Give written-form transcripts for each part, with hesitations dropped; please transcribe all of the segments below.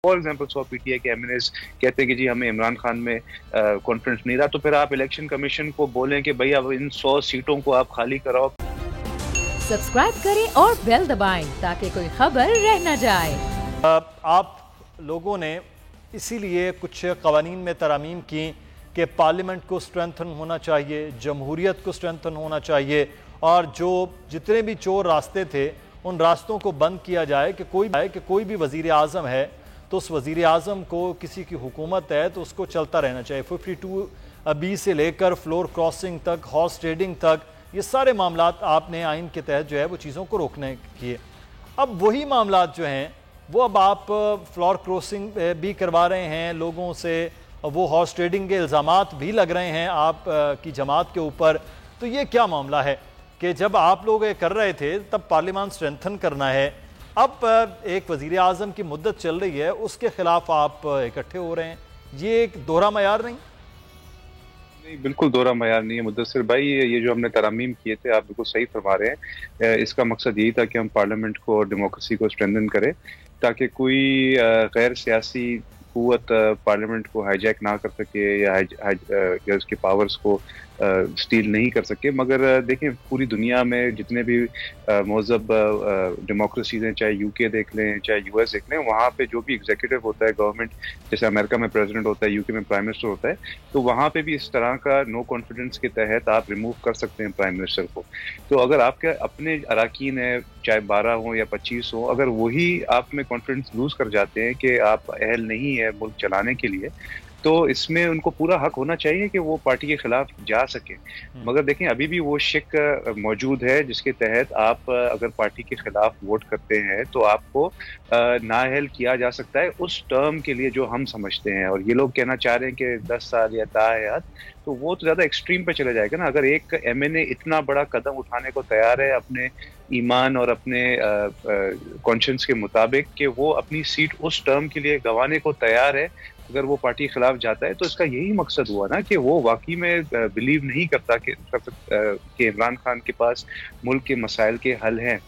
For example 100 PTI के MNS कहते हैं कि जी हमें इमरान खान में कॉन्फिडेंस नहीं रहा, तो फिर आप इलेक्शन कमीशन को बोलें कि भाई अब इन 100 सीटों को आप खाली कराओ। सब्सक्राइब करें और बेल दबाएं ताकि कोई खबर रह न जाए। आप लोगों ने इसीलिए कुछ कवानीन में तरमीम की कि पार्लियामेंट को स्ट्रेंथन होना चाहिए, जमहूरियत को स्ट्रेंथन होना चाहिए, और जो जितने भी चोर रास्ते थे उन रास्तों को बंद किया जाए कि कोई भी वज़ीर आज़म है तो उस वज़ीर आज़म को, किसी की हुकूमत है तो उसको चलता रहना चाहिए। 52B से लेकर फ्लोर क्रॉसिंग तक, हॉर्स ट्रेडिंग तक, ये सारे मामलात आपने आइन के तहत जो है वो चीज़ों को रोकने किए। अब वही मामलात जो हैं वो अब आप फ्लोर क्रॉसिंग भी करवा रहे हैं लोगों से, वो हॉर्स ट्रेडिंग के इल्ज़ामात भी लग रहे हैं आप की जमात के ऊपर। तो ये क्या मामला है कि जब आप लोग ये कर रहे थे तब पार्लियामान स्ट्रेंथन करना है, अब एक वज़ीर आज़म की मुद्दत चल रही है उसके खिलाफ आप इकट्ठे हो रहे हैं, ये एक दोहरा मयार नहीं? नहीं, बिल्कुल दोहरा मयार नहीं है मुद्दसर भाई। ये जो हमने तरमीम किए थे, आप बिल्कुल सही फरमा रहे हैं। इसका मकसद यही था कि हम पार्लियामेंट को और डेमोक्रेसी को स्ट्रेंथन करें ताकि कोई गैर सियासी कुव्वत पार्लियामेंट को हाईजैक ना कर सके या उसके पावर्स को स्टील नहीं कर सके। मगर देखें, पूरी दुनिया में जितने भी महज़ब डेमोक्रेसीज हैं, चाहे यूके देख लें चाहे यूएस देख लें, वहाँ पे जो भी एग्जीक्यूटिव होता है, गवर्नमेंट, जैसे अमेरिका में प्रेसिडेंट होता है, यूके में प्राइम मिनिस्टर होता है, तो वहाँ पे भी इस तरह का नो कॉन्फिडेंस के तहत आप रिमूव कर सकते हैं प्राइम मिनिस्टर को। तो अगर आपके अपने अराकीन है, चाहे 12 हो या 25 हो, अगर वही आप में कॉन्फिडेंस लूज कर जाते हैं कि आप अहल नहीं है मुल्क चलाने के लिए, तो इसमें उनको पूरा हक होना चाहिए कि वो पार्टी के खिलाफ जा सके। मगर देखें, अभी भी वो शिक मौजूद है जिसके तहत आप अगर पार्टी के खिलाफ वोट करते हैं तो आपको नाअहल किया जा सकता है उस टर्म के लिए जो हम समझते हैं। और ये लोग कहना चाह रहे हैं कि 10 साल या ताहयात, तो वो तो ज़्यादा एक्सट्रीम पे चला जाएगा ना। अगर एक एमएनए इतना बड़ा कदम उठाने को तैयार है अपने ईमान और अपने कॉन्शियंस के मुताबिक कि वो अपनी सीट उस टर्म के लिए गंवाने को तैयार है, अगर वो पार्टी के खिलाफ जाता है, तो इसका यही मकसद हुआ ना कि वो वाकई में बिलीव नहीं करता कि इमरान खान के पास मुल्क के मसाइल के हल हैं।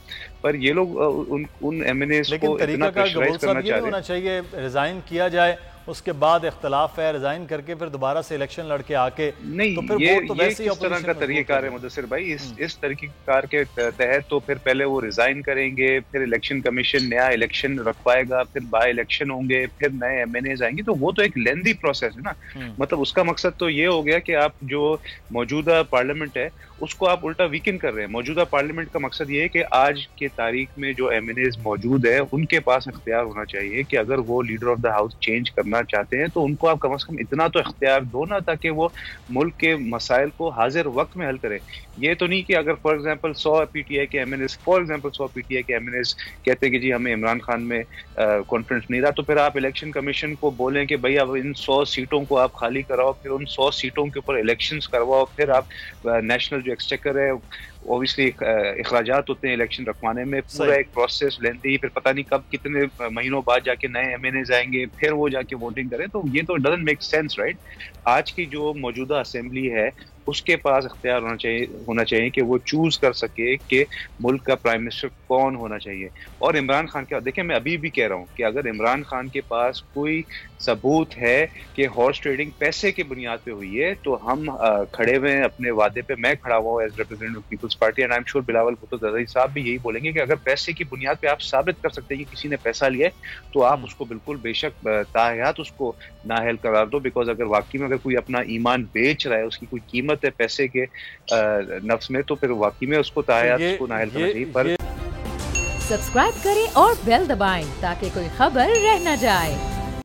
पर ये लोग उन एमएनएस को इतना प्रेशराइज करना चाह रहे हैं। चाहिए रिजाइन किया जाए, उसके बाद इख्तलाफ है, रिजाइन करके फिर दोबारा से इलेक्शन लड़के आके नहीं, तो फिर ये तो वैसे ही किस तरह का तरीक़ाकार है मुदस्सिर भाई? इस तरीक़ेकार के तहत तो फिर पहले वो रिजाइन करेंगे, फिर इलेक्शन कमीशन नया इलेक्शन रखवाएगा, फिर बाय इलेक्शन होंगे, फिर नए एमएनएज आएंगे, तो वो तो एक लेंदी प्रोसेस है ना। मतलब उसका मकसद तो ये हो गया कि आप जो मौजूदा पार्लियामेंट है उसको आप उल्टा वीकेंड कर रहे हैं। मौजूदा पार्लियामेंट का मकसद ये है कि आज के तारीख में जो एमएनएज मौजूद है उनके पास इख्तियार होना चाहिए कि अगर वो leader of the house change करना चाहते हैं तो उनको आप कम से कम इतना तो इख्तियार दो ना, ताकि वो मुल्क के मसाइल को हाजिर वक्त में हल करें। ये तो नहीं कि अगर फॉर एग्जांपल 100 पीटीआई के एमएनएस कहते हैं कि जी हमें इमरान खान में कॉन्फिडेंस नहीं रहा, तो फिर आप इलेक्शन कमीशन को बोलें कि भाई अब इन 100 सीटों को आप खाली कराओ, फिर उन 100 सीटों के ऊपर इलेक्शंस करवाओ, फिर आप नेशनल जो एक्सचेकर है, ऑब्वियसली इखराजात होते हैं इलेक्शन रखवाने में, पूरा एक प्रोसेस लेंदी, फिर पता नहीं कब कितने महीनों बाद जाके नए एमएनएज आएंगे, फिर वो जाके वोटिंग करें, तो ये तो डजंट मेक सेंस, राइट? आज की जो मौजूदा असेंबली है उसके पास इख्तियार होना चाहिए कि वो चूज कर सके कि मुल्क का प्राइम मिनिस्टर कौन होना चाहिए। और इमरान खान के, देखिए मैं अभी भी कह रहा हूँ कि अगर इमरान खान के पास कोई सबूत है कि हॉर्स ट्रेडिंग पैसे की बुनियाद पे हुई है, तो हम खड़े हुए हैं अपने वादे पे। मैं खड़ा हुआ हूँ as representative of Peoples Party, and I am sure Bilawal Bhutto Zardari साहब भी यही बोलेंगे कि अगर पैसे की बुनियाद पे आप साबित कर सकते हैं कि किसी ने पैसा लिया है, तो आप उसको बिल्कुल बेशक ताहयात उसको नाअहल करार दो। बिकॉज अगर वाकई में अगर कोई अपना ईमान बेच रहा है, उसकी कोई कीमत है पैसे के नफ्स में, तो फिर वाकई में उसको ताहयात उसको नाअहल करना चाहिए। पर सब्सक्राइब करें और बेल दबाएं ताकि कोई खबर रह न जाए।